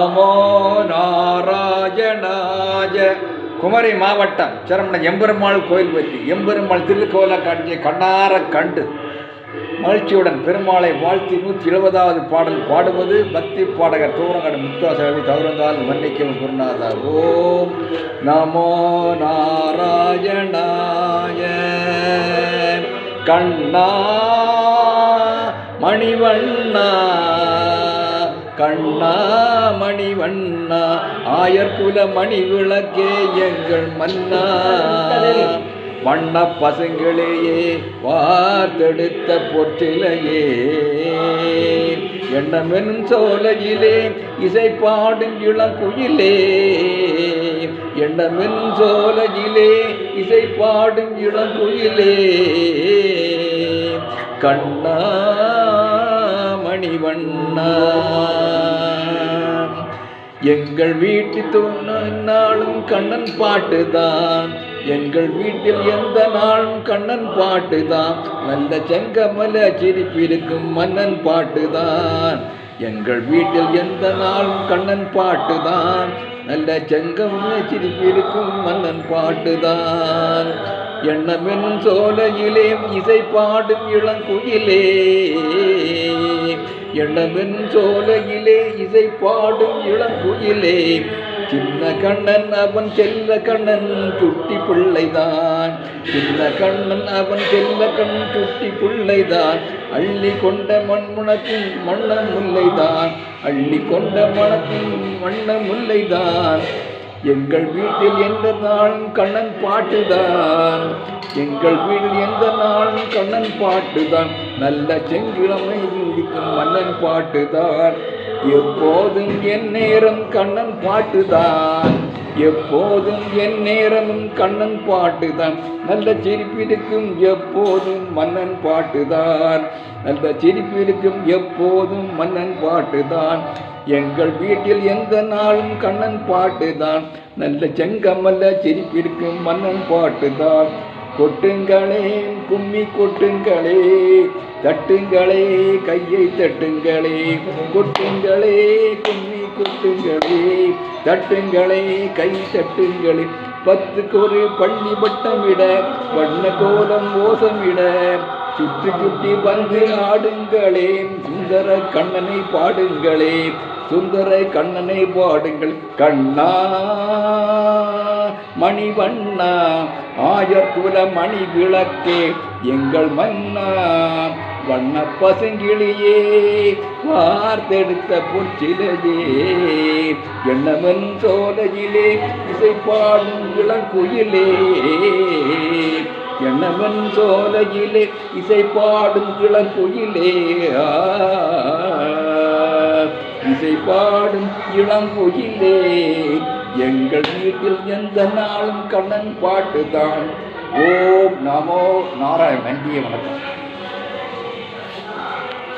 நமோ நாராயணாய. குமரி மாவட்டம் சரமணம் எம்பெருமாள் கோயில் பற்றி எம்பெருமாள் திருக்கோல காட்சியை கண்ணார கண்டு மகிழ்ச்சியுடன் பெருமாளை வாழ்த்தி 170வது பாடல் பாடுவது பக்தி பாடகர் தூரங்கட முத்தாசரவி தவறுந்தால் மன்னிக்கவும் குருநாதா. ஓம் நமோ நாராயணாய. கண்ணா மணிவண்ணா கண்ணா மணிவண்ணா ஆயர்குல மணி விளக்கே எங்கள் மன்னா. வண்ண பசங்களையே வார்த்தெடுத்த பொற்சிலையே எண்ணமெனும் சோலையிலே இசை பாடும் இளங்குயிலே. எண்ணமெனும் சோலையிலே இசை பாடும் இளங்குயிலே. கண்ணா மணிவண்ணா எங்கள் வீட்டு நாளும் கண்ணன் பாட்டுதான். எங்கள் வீட்டில் எந்த நாளும் கண்ணன் பாட்டுதான். நல்ல செங்கமல சிரிப்பிருக்கும் மன்னன் பாட்டுதான். எங்கள் வீட்டில் எந்த நாளும் கண்ணன் பாட்டுதான். நல்ல செங்கமல சிரிப்பிருக்கும் மன்னன் பாட்டுதான். எண்ணமெனும் சோலையிலே இசை பாடும் இளங்குயிலே. எண்ணமெனும் சோலையிலே இசை பாடும் இளங்குயிலே. சின்ன கண்ணன் அவன் செல்ல கண்ணன் சுட்டி பிள்ளைதான். சின்ன கண்ணன் அவன் செல்ல கண்ணன் சுட்டி பிள்ளைதான். அள்ளி கொண்ட மண்முனக்கும் மண்ண முல்லைதான். அள்ளி கொண்ட மணக்கும் மண்ண முல்லைதான். எங்கள் வீட்டில் எந்த நாளும் கண்ணன் பாட்டுதான். எங்கள் வீட்டில் எந்த நாளும் கண்ணன் பாட்டுதான். நல்ல செங்கிழமை இருக்கும் மன்னன் பாட்டுதான். எப்போதும் என் நேரம் கண்ணன் பாட்டுதான். எப்போதும் என் நேரமும் கண்ணன் பாட்டுதான். நல்ல சிரிப்பிருக்கும் எப்போதும் மன்னன் பாட்டுதான். நல்ல சிரிப்பிருக்கும் எப்போதும் மன்னன் பாட்டுதான். எங்கள் வீட்டில் எந்த நாளும் கண்ணன் பாட்டுதான். நல்ல செங்கமல்ல சிரிப்பிருக்கும் மன்னன் பாட்டுதான். கொட்டுங்களே கும்மி கொட்டுங்களே தட்டுங்களே கையை தட்டுங்களே. கொட்டுங்களே கும்மி கொட்டுங்களே தட்டுங்களே கை தட்டுங்களே. 10க்கு ஒரு பள்ளி வட்டம் விட வண்ண கோலம் ஓசம் விட சுற்றி சுற்றி வந்து ஆடுங்களே. சுந்தர கண்ணனை பாடுங்களே. சுந்தர கண்ணனை பாடுங்கள். கண்ணா மணிவண்ணா ஆயர்குல மணி விளக்கே எங்கள் மன்னா. வண்ண பசங்கிளியே வார்த்தெடுத்த பொற்சிலையே. எண்ணவன் சோலையிலே இசை பாடும் இளங்குயிலே. எண்ணவன் சோலையிலே இசை பாடும் இளங்குயிலே. இசை பாடும் இளங்குயிலே. எங்கள் வீட்டில் எந்த நாளும் கண்ணன் பாட்டுதான். ஓம் நமோ நாராயண. நன்றிய வணக்கம்.